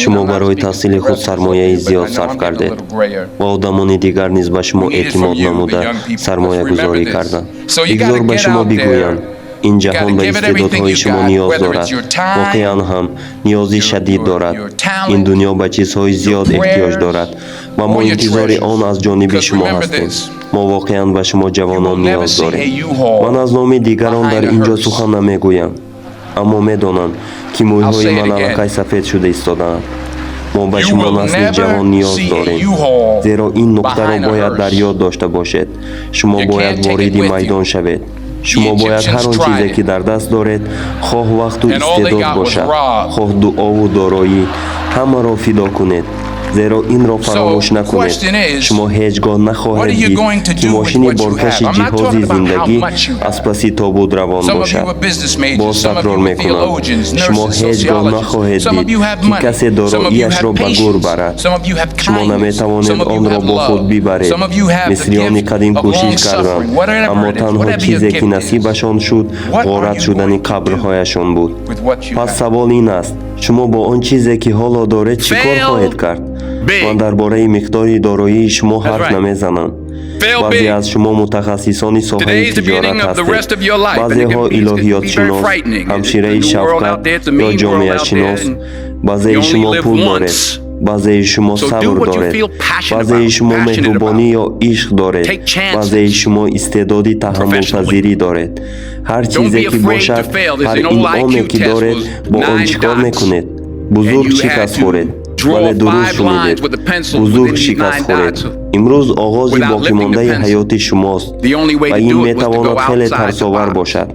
шумо барои таҳсили худ сармояи зиёд сарф кардед ва одамони дигар низ ба шумо эътимод намуда сармоягузорӣ карданд. бигзор ба шумо бигӯям, ин ҷаҳон ба истеъдодҳои шумо ниёз дорад, воқеан ҳам ниёзи шадид дорад. ин дунё ба чизҳои зиёд эҳтиёҷ дорад ва мо интизори он аз ҷониби шумо ҳастем. мо воқеан ба шумо ҷавонон ниёз дорем. ман аз номи дигарон дар ин ҷо сухан намегӯям, аммо медонам ки мӯйҳои ман аллакай сафед шуда истодаанд. мо ба шумо насли ҷавон ниёз дорем, зеро ин нуқтаро бояд дар ёд дошта бошед. шумо бояд вориди майдон шавед. шумо бояд ҳар он чизе ки дар даст доред, хоҳ вақту истеъдод бошад, хоҳ дуову дороӣ, ҳамаро фидо кунед. зеро инро фаромӯш накунед. шумо ҳеҷ гоҳ нахоҳед дид ки мошини боркаши ҷиҳози зиндагӣ аз паси тобут равон бошад. боз такрор мекунам, шумо ҳеҷ гоҳ нахоҳед дид ки касе дороияшро ба гур барад. шумо наметавонед онро бо худ бибаред. мисрёни қадим кӯшиш карданд, аммо танҳо чизе ки насибашон шуд, ғорат шудани қабрҳояшон буд. пас савол ин аст, шумо бо он чизе ки ҳоло доред чӣ кор хоҳед кард? ман дар бораи миқдори дороии шумо ҳарф намезанам. баъзе аз шумо мутахассисони соҳаи тиҷорат ҳастед, баъзеҳо илоҳиётшинос, ҳамшираи шафқат ё ҷомеашинос, баъзеи шумо пул доред, баъзеи шумо сабр доред, баъзеи шумо меҳрубонӣ ё ишқ доред, баъзеи шумо истеъдоди таҳаммулпазирӣ доред. ҳар чизе ки бошад, ҳар инъоме ки доред, бо он чӣ кор мекунед? бузург шикаст хӯред. бале дуруст шунидед, бузург шикаст хӯред. имрӯз оғози боқимондаи ҳаёти шумост ва ин метавонад хеле тарсовар бошад.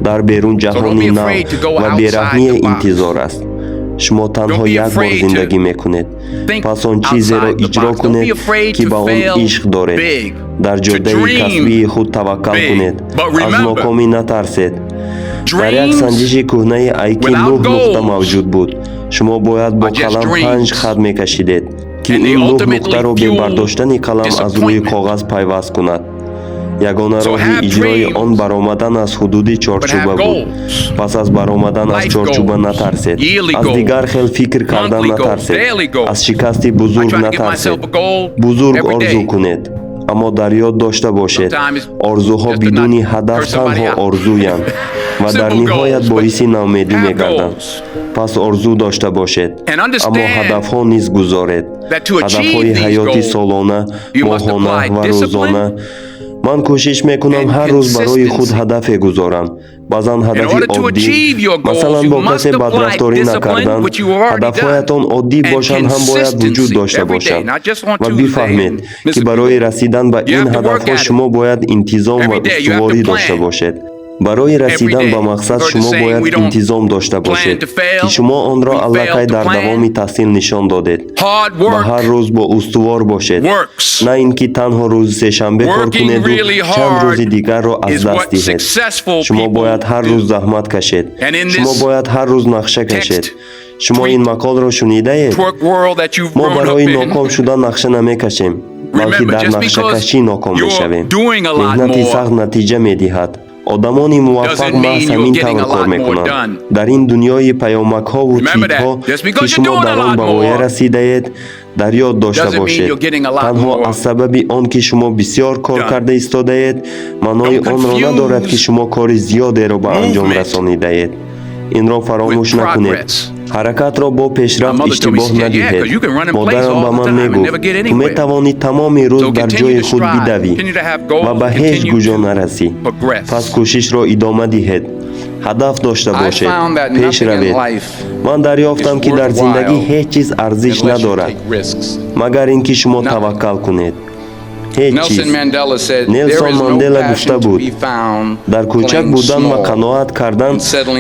дар берун ҷаҳони нав ва бераҳмие интизор аст. шумо танҳо як бор зиндагӣ мекунед. пас он чизеро иҷро кунед ки ба он ишқ доред. дар ҷоддаи касбии худ таваккал кунед. аз нокомӣ натарсед. дар як санҷиши кӯҳнаи айки 9 нуқта мавҷуд буд. шумо бояд бо қалам 5 хат мекашидед ки ин 9 нуқтаро бе бардоштани қалам аз рӯи коғаз пайваст кунад. ягона роҳи иҷрои он баромадан аз ҳудуди чорчӯба буд. пас аз баромадан аз чорчӯба натарсед. аз дигар хел фикр кардан натарсед. аз шикасти бузург натарсед. бузург орзу кунед, аммо дар ёд дошта бошед, орзуҳо бидуни ҳадаф танҳо орзуянд ва дар ниҳоят боиси наумедӣ мегарданд. пас орзу дошта бошед, аммо ҳадафҳо низ гузоред. ҳадафҳои ҳаёти солона, моҳона ва рӯзона. ман кӯшиш мекунам ҳар рӯз барои худ ҳадафе гузорам. баъзан ҳадафи оддӣ, масалан бо касе бадрафторӣ накардан. ҳадафҳоятон оддӣ бошанд ҳам бояд вуҷуд дошта бошанд. ва бифаҳмед ки барои расидан ба ин ҳадафҳо шумо бояд интизом ва устуворӣ дошта бошед. барои расидан ба мақсад шумо бояд интизом дошта бошед ки шумо онро аллакай дар давоми таҳсил нишон додед. ба ҳар рӯз бо устувор бошед, на ин ки танҳо рӯзи сешанбе кор кунеду чанд рӯзи дигарро аз даст диҳед. шумо бояд ҳар рӯз заҳмат кашед. шумо бояд ҳар рӯз нақша кашед. шумо ин мақолро шунидаед? мо барои ноком шудан нақша намекашем, балки дар нақшакашӣ ноком мешавем. меҳнати сахт натиҷа медиҳад. одамони муваффақ маҳз ҳамин тавр кор мекунанд. дар ин дунёи паёмакҳову чизҳо ки шумо дар он ба воя расидаед, дар ёд дошта бошед, танҳо аз сабаби он ки шумо бисёр кор карда истодаед, маънои онро надорад ки шумо кори зиёдеро ба анҷом расонидаед. инро фаромӯш накунед. ҳаракатро бо пешрафт иштибоҳ надиҳед. модарам ба ман мегуфт, ту метавонӣ тамоми рӯз дар ҷои худ бидавӣ ва ба ҳеҷ гӯҷо нарасӣ. пас кӯшишро идома диҳед. ҳадаф дошта бошед, пеш равед. ман дарёфтам ки дар зиндагӣ ҳеҷ чиз арзиш надорад магар ин ки шумо таваккал кунед. ҳеҷ чиз. нелсон мандела гуфта буд, дар кӯчак будан ва қаноат кардан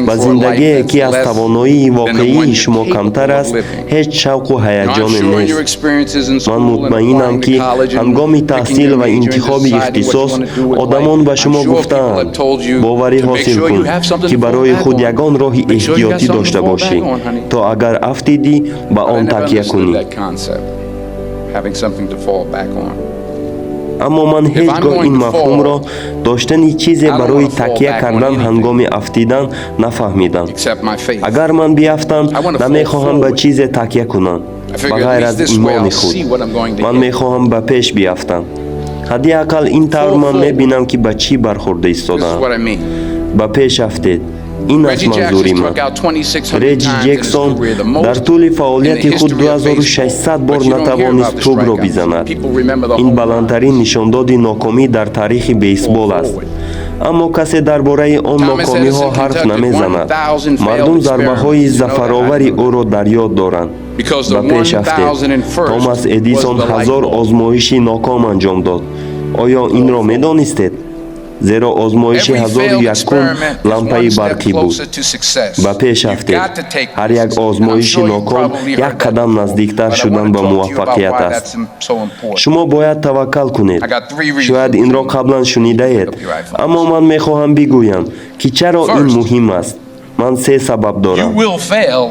ба зиндагие ки аз тавоноии воқеии шумо камтар аст, ҳеҷ шавқу ҳаяҷоне нест. ман мутмаинам ки ҳангоми таҳсил ва интихоби ихтисос одамон ба шумо гуфтаанд, боварӣ ҳосил кун ки барои худ ягон роҳи эҳтиётӣ дошта бошӣ, то агар афтидӣ ба он такя кунӣ. аммо ман ҳеҷ гоҳ ин мафҳумро доштани чизе барои такя кардан ҳангоми афтидан нафаҳмидам. Агар ман биафтам, намехоҳам ба чизе такя кунам ба ғайр аз имони худ. Ман мехоҳам ба пеш биафтам. ҳадди ақал ин тавр ман мебинам ки ба чӣ бархӯрда истодаам. ба пеш афтед. ин аст манзури ман. Реҷӣ Ҷексон дар тӯли фаъолияти худ 2600 бор натавонист тӯбро бизанад. Ин баландтарин нишондоди нокомӣ дар тарихи бейсбол аст. аммо касе дар бораи он нокомиҳо ҳарф намезанад. Мардум зарбаҳои зафаровари ӯро дар ёд доранд. ба пеш афтед. Томас Эдисон 1000 озмоиши ноком анҷом дод. оё инро медонистед? зеро озмоиши 1001 лампаи барқӣ буд. ба пеш афтед. ҳар як озмоиши ноком як қадам наздиктар шудан ба муваффақият аст. шумо бояд таваккал кунед. шояд инро қаблан шунидаед, аммо ман мехоҳам бигӯям ки чаро ин муҳим аст. ман се сабаб дорам.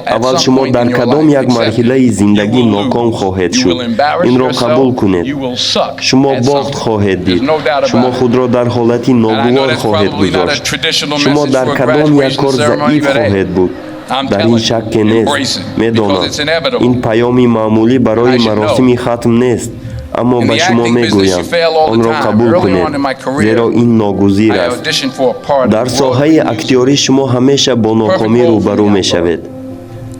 аввал шумо дар кадом як марҳилаи зиндагӣ ноком хоҳед шуд. инро қабул кунед. шумо бохт хоҳед дид. шумо худро дар ҳолати ногувор хоҳед гузошт. шумо дар кадом як кор заиф хоҳед буд. дар ин шакке нест. медонам ин паёми маъмулӣ барои маросими хатм нест, аммо ба шумо мегӯям, онро қабул кунед, зеро ин ногузир аст. дар соҳаи актёрӣ шумо ҳамеша бо нокомӣ рӯбарӯ мешавед.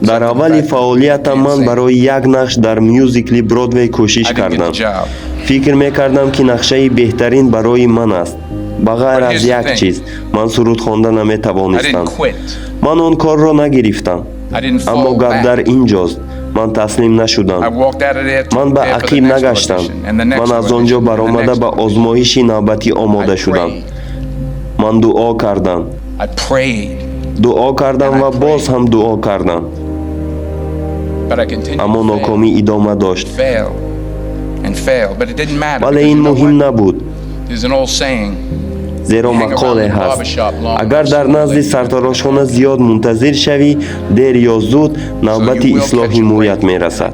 дар аввали фаъолиятам ман барои як нақш дар мюзикли Бродвей кӯшиш кардам. фикр мекардам ки нақшаи беҳтарин барои ман аст. ба ғайр аз як чиз, ман суруд хонда наметавонистам. ман он корро нагирифтам. аммо гап дар инҷост. ман таслим нашудам. ман ба ақиб нагаштам. ман аз он ҷо баромада ба озмоиши навбатӣ омода шудам. ман дуо кардам. дуо кардам ва боз ҳам дуо кардам. аммо нокомӣ идома дошт. вале ин муҳим набуд. зеро мақоле ҳаст: агар дар назди сартарошхона зиёд мунтазир шавӣ, дер ё зуд навбати ислоҳи мӯят мерасад.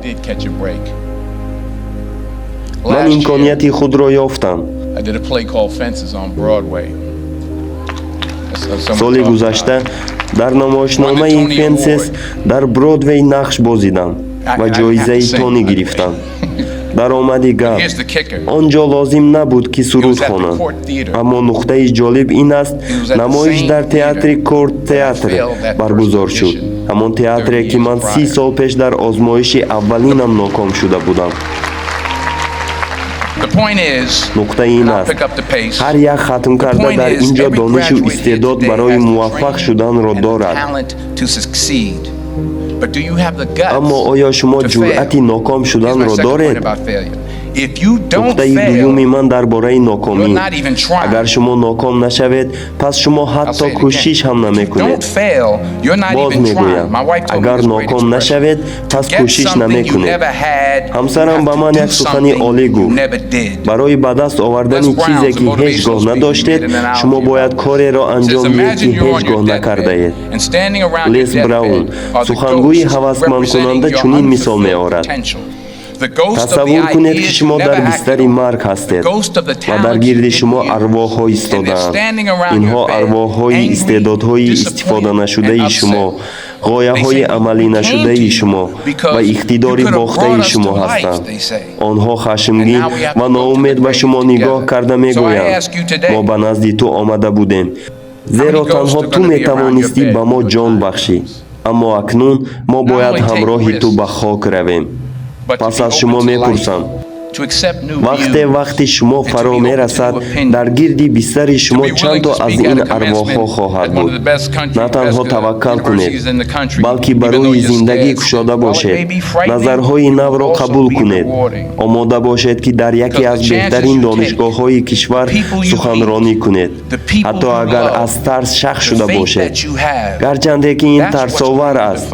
ман имконияти худро ёфтам. соли гузашта дар намоишномаи Фенсес дар Бродвей нақш бозидам ва ҷоизаи тони гирифтам. даромади гап, он ҷо лозим набуд ки суруд хонам, аммо нуқтаи ҷолиб ин аст, намоиш дар театри Корт театр баргузор шуд, ҳамон театре ки ман 30 сол пеш дар озмоиши аввалинам ноком шуда будам. нуқтаи ин аст, ҳар як хатм карда дар ин ҷо донишу истеъдод барои муваффақ шуданро дорад. аммо оё шумо ҷуръати ноком шуданро доред? нуқтаи дуюми ман дар бораи нокомӣ. агар шумо ноком нашавед, пас шумо ҳатто кӯшиш ҳам намекунед. боз мегӯям, агар ноком нашавед, пас кӯшиш намекунед. ҳамсарам ба ман як сухани олӣ гуфт: барои ба даст овардани чизе ки ҳеҷ гоҳ надоштед, шумо бояд кореро анҷом диҳед ки ҳеҷ гоҳ накардаед. лес Браун, сухангӯи ҳавасмандкунанда, чунин мисол меорад: тасаввур кунед ки шумо дар бистари марг ҳастед ва дар гирди шумо арвоҳҳо истодаанд. инҳо арвоҳҳои истеъдодҳои истифоданашудаи шумо, ғояҳои амалинашудаи шумо ва иқтидори бохтаи шумо ҳастанд. онҳо хашмгин ва ноумед ба шумо нигоҳ карда мегӯянд: мо ба назди ту омада будем, зеро танҳо ту метавонистӣ ба мо ҷон бахшӣ, аммо акнун мо бояд ҳамроҳи ту ба хок равем. пас аз шумо мепурсам, вақти шумо фаро мерасад, дар гирди бистари шумо чандто аз ин арвоҳҳо хоҳад буд. на танҳо таваккал кунед, балки ба рӯи зиндагӣ кушода бошед, назарҳои навро қабул кунед, омода бошед ки дар яке аз беҳтарин донишгоҳҳои кишвар суханронӣ кунед, ҳатто агар аз тарс шах шуда бошед. гарчанде ки ин тарсовар аст,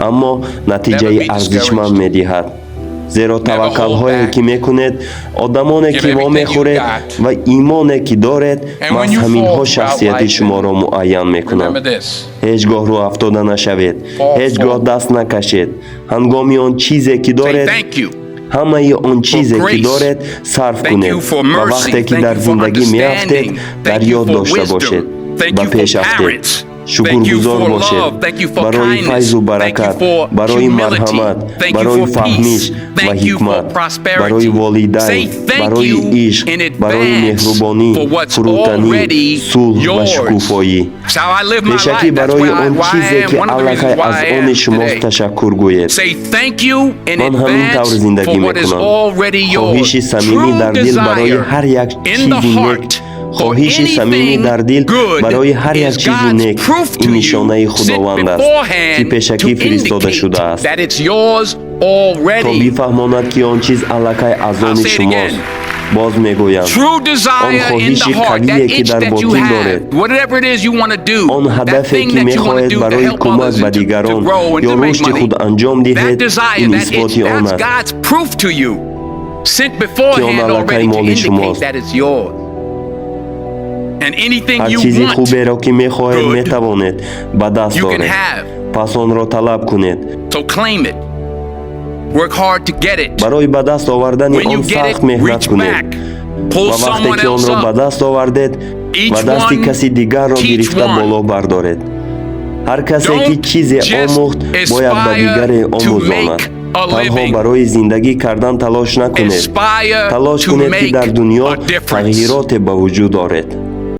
аммо натиҷаи арзишманд медиҳад. зеро таваккалҳое ки мекунед, одамоне ки вомехӯред ва имоне ки доред, маҳз ҳаминҳо шахсияти шуморо муайян мекунанд. ҳеҷ гоҳ рӯ афтода нашавед, ҳеҷ гоҳ даст накашед. ҳангоми он чизе ки доред, ҳамаи он чизе ки доред сарф кунед ва вақте ки дар зиндагӣ меафтед дар ёд дошта бошед ба пеш афтед. шукргузор бошед барои файзу баракат, барои марҳамат, барои фаҳмиш ва ҳикмат, барои волидайн, барои ишқ, барои меҳрубонӣ, фурӯтанӣ, сулҳ ва шукуфоӣ. пешакӣ барои он чизе ки аллакай аз они шумост ташаккур гӯед. ман ҳамин тавр зиндагӣ мекунам. хоҳиши самимӣ дар дил барои ҳар як чизи нек, хоҳиши самимӣ дар дил барои ҳар як чизи нек ин нишонаи худованд аст ки пешакӣ фиристода шудааст, то бифаҳмонад ки он чиз аллакай аз они шумост. боз мегӯям, он хоҳиши қавие ки дар ботин доред, он ҳадафе ки мехоҳед барои кӯмак ба дигарон ё рушди худ анҷом диҳед, ин исботи он аст ки он аллакай моли шумост. ҳар чизи хуберо ки мехоҳед метавонед ба даст оред, пас онро талаб кунед. барои ба даст овардани он сахт меҳнат кунед ва вақте ки онро ба даст овардед ва дасти каси дигарро гирифта боло бардоред. ҳар касе ки чизе омӯхт бояд ба дигаре омӯзонад. танҳо барои зиндагӣ кардан талош накунед. талош кунед ки дар дунё тағйироте ба вуҷуд оред.